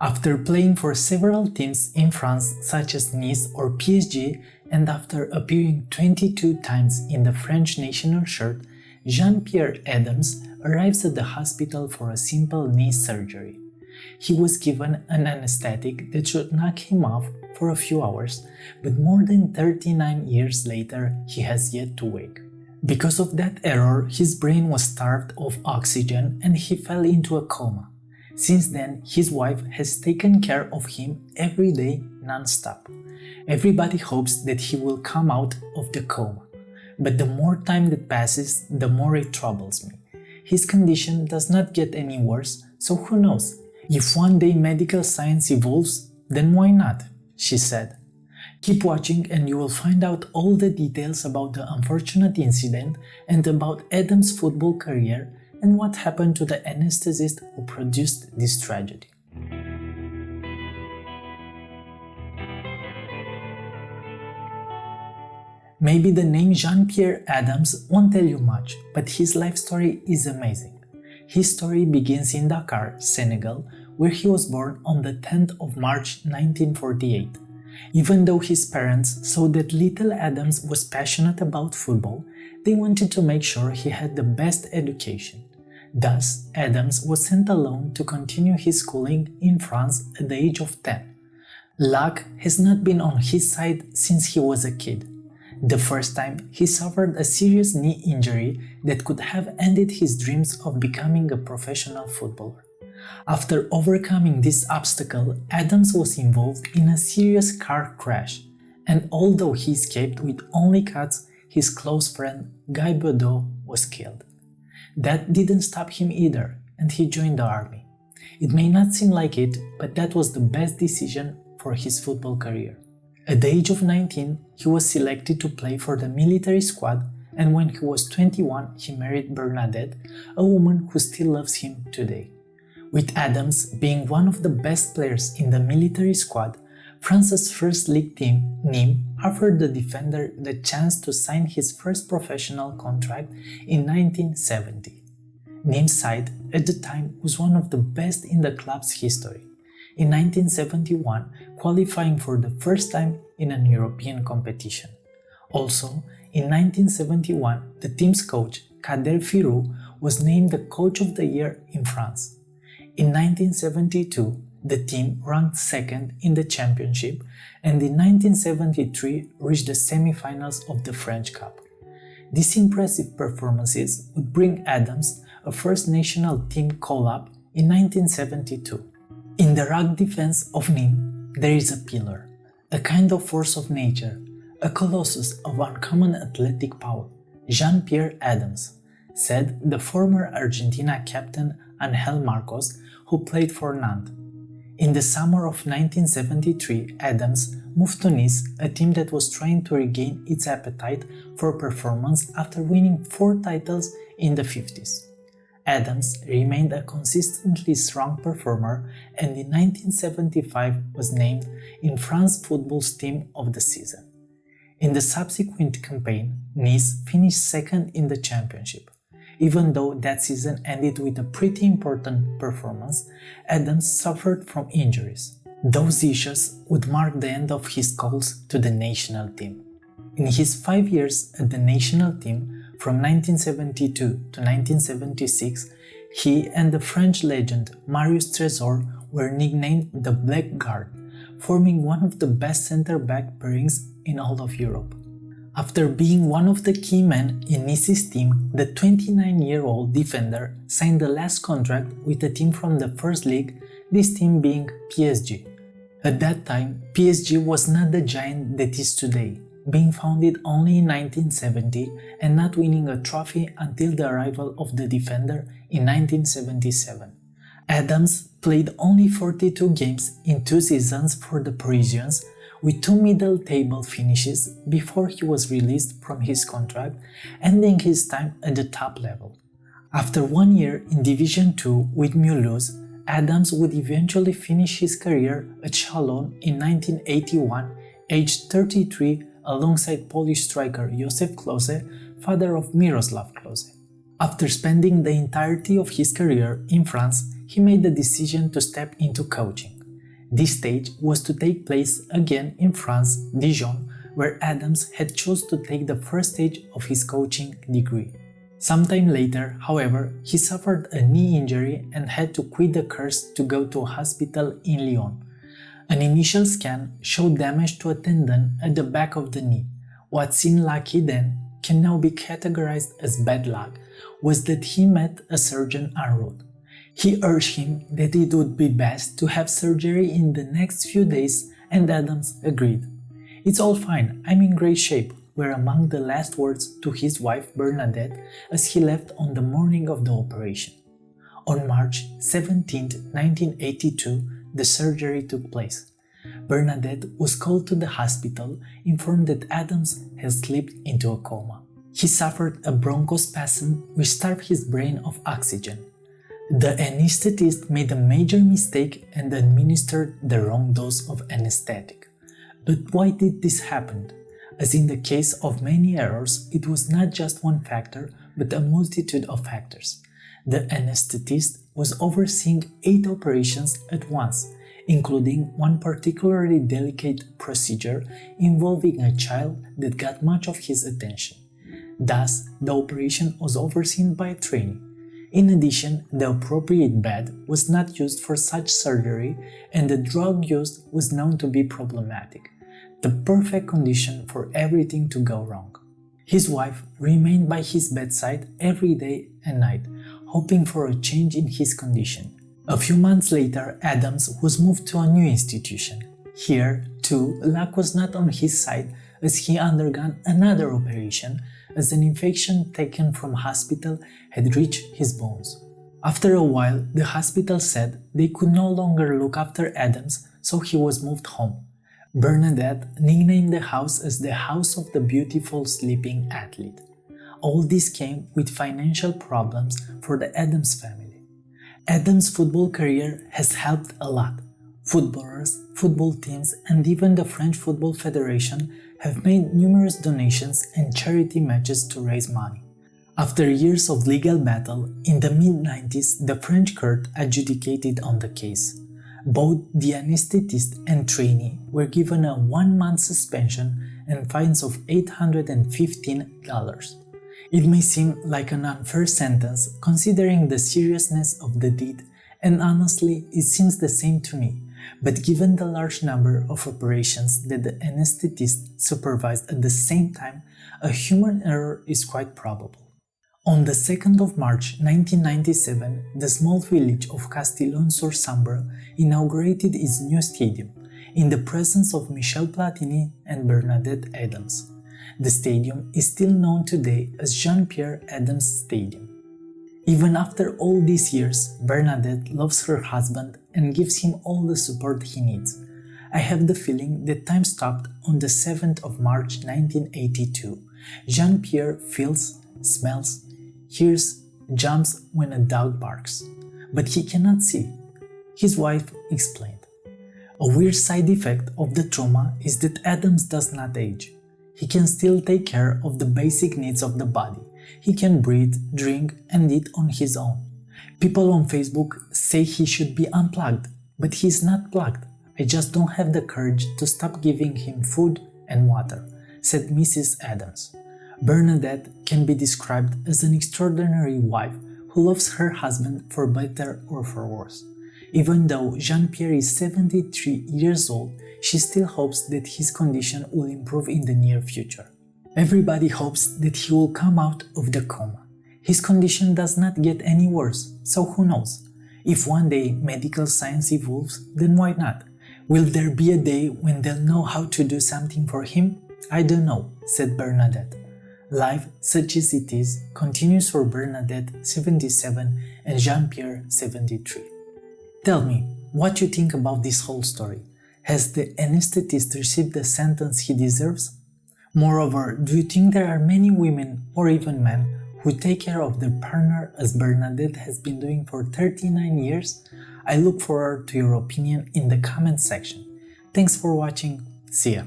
After playing for several teams in France such as Nice or PSG, and after appearing 22 times in the French national shirt, Jean-Pierre Adams arrives at the hospital for a simple knee surgery. He was given an anesthetic that should knock him off for a few hours, but more than 39 years later he has yet to wake. Because of that error, his brain was starved of oxygen and he fell into a coma. Since then, his wife has taken care of him every day non-stop. Everybody hopes that he will come out of the coma, but the more time that passes, the more it troubles me. His condition does not get any worse, so who knows? If one day medical science evolves, then why not? She said. Keep watching and you will find out all the details about the unfortunate incident and about Adam's football career and what happened to the anesthetist who produced this tragedy. Maybe the name Jean-Pierre Adams won't tell you much, but his life story is amazing. His story begins in Dakar, Senegal, where he was born on the 10th of March 1948. Even though his parents saw that little Adams was passionate about football, they wanted to make sure he had the best education. Thus, Adams was sent alone to continue his schooling in France at the age of 10. Luck has not been on his side since he was a kid. The first time, he suffered a serious knee injury that could have ended his dreams of becoming a professional footballer. After overcoming this obstacle, Adams was involved in a serious car crash, and although he escaped with only cuts, his close friend Guy Bedeau was killed. That didn't stop him either, and he joined the army. It may not seem like it, but that was the best decision for his football career. At the age of 19, he was selected to play for the military squad, and when he was 21, he married Bernadette, a woman who still loves him today. With Adams being one of the best players in the military squad, France's first league team, Nîmes, offered the defender the chance to sign his first professional contract in 1970. Nîmes' side at the time was one of the best in the club's history, in 1971 qualifying for the first time in an European competition. Also, in 1971, the team's coach, Kader Firou, was named the Coach of the Year in France. In 1972, the team ranked second in the championship and in 1973 reached the semi-finals of the French Cup. These impressive performances would bring Adams a first national team call-up in 1972. In the ruck defense of Nîmes, there is a pillar, a kind of force of nature, a colossus of uncommon athletic power, Jean-Pierre Adams, said the former Argentina captain Angel Marcos, who played for Nantes. In the summer of 1973, Adams moved to Nice, a team that was trying to regain its appetite for performance after winning 4 titles in the 50s. Adams remained a consistently strong performer and in 1975 was named in France football's team of the season. In the subsequent campaign, Nice finished second in the championship. Even though that season ended with a pretty important performance, Adams suffered from injuries. Those issues would mark the end of his calls to the national team. In his 5 years at the national team, from 1972 to 1976, he and the French legend Marius Trésor were nicknamed the Black Guard, forming one of the best center-back pairings in all of Europe. After being one of the key men in Nice's team, the 29-year-old defender signed the last contract with a team from the First League, this team being PSG. At that time, PSG was not the giant that is today, being founded only in 1970 and not winning a trophy until the arrival of the defender in 1977. Adams played only 42 games in 2 seasons for the Parisians, with 2 middle-table finishes before he was released from his contract, ending his time at the top level. After 1 year in Division 2 with Mulhouse, Adams would eventually finish his career at Chalon in 1981, aged 33, alongside Polish striker Józef Klose, father of Miroslav Klose. After spending the entirety of his career in France, he made the decision to step into coaching. This stage was to take place again in France, Dijon, where Adams had chose to take the first stage of his coaching degree. Sometime later, however, he suffered a knee injury and had to quit the course to go to a hospital in Lyon. An initial scan showed damage to a tendon at the back of the knee. What seemed lucky then can now be categorized as bad luck was that he met a surgeon en route. He urged him that it would be best to have surgery in the next few days, and Adams agreed. "It's all fine, I'm in great shape," were among the last words to his wife Bernadette as he left on the morning of the operation. On March 17, 1982, the surgery took place. Bernadette was called to the hospital, informed that Adams had slipped into a coma. He suffered a bronchospasm which starved his brain of oxygen. The anesthetist made a major mistake and administered the wrong dose of anesthetic. But why did this happen? As in the case of many errors, it was not just one factor, but a multitude of factors. The anesthetist was overseeing 8 operations at once, including one particularly delicate procedure involving a child that got much of his attention. Thus, the operation was overseen by a trainee. In addition, the appropriate bed was not used for such surgery, and the drug used was known to be problematic. The perfect condition for everything to go wrong. His wife remained by his bedside every day and night, hoping for a change in his condition. A few months later, Adams was moved to a new institution. Here, too, luck was not on his side as he undergone another operation as an infection taken from hospital had reached his bones. After a while, the hospital said they could no longer look after Adams, so he was moved home. Bernadette nicknamed the house as the House of the Beautiful Sleeping Athlete. All this came with financial problems for the Adams family. Adams' football career has helped a lot. Footballers, football teams, and even the French Football Federation have made numerous donations and charity matches to raise money. After years of legal battle, in the mid-90s the French court adjudicated on the case. Both the anesthetist and trainee were given a 1-month suspension and fines of $815. It may seem like an unfair sentence considering the seriousness of the deed, and honestly it seems the same to me, but given the large number of operations that the anesthetist supervised at the same time, a human error is quite probable. On the 2nd of March 1997, the small village of Castillon-sur-Sambre inaugurated its new stadium, in the presence of Michel Platini and Bernadette Adams. The stadium is still known today as Jean-Pierre Adams Stadium. Even after all these years, Bernadette loves her husband and gives him all the support he needs. I have the feeling that time stopped on the 7th of March 1982. Jean-Pierre feels, smells, hears, jumps when a dog barks, but he cannot see. His wife explained. A weird side effect of the trauma is that Adams does not age. He can still take care of the basic needs of the body. He can breathe, drink, and eat on his own. People on Facebook say he should be unplugged, but he is not plugged. I just don't have the courage to stop giving him food and water, said Mrs. Adams. Bernadette can be described as an extraordinary wife who loves her husband for better or for worse. Even though Jean-Pierre is 73 years old, she still hopes that his condition will improve in the near future. Everybody hopes that he will come out of the coma. His condition does not get any worse, so who knows? If one day medical science evolves, then why not? Will there be a day when they'll know how to do something for him? I don't know, said Bernadette. Life, such as it is, continues for Bernadette, 77, and Jean-Pierre, 73. Tell me, what you think about this whole story. Has the anesthetist received the sentence he deserves? Moreover, do you think there are many women, or even men, who take care of their partner as Bernadette has been doing for 39 years? I look forward to your opinion in the comment section. Thanks for watching. See ya!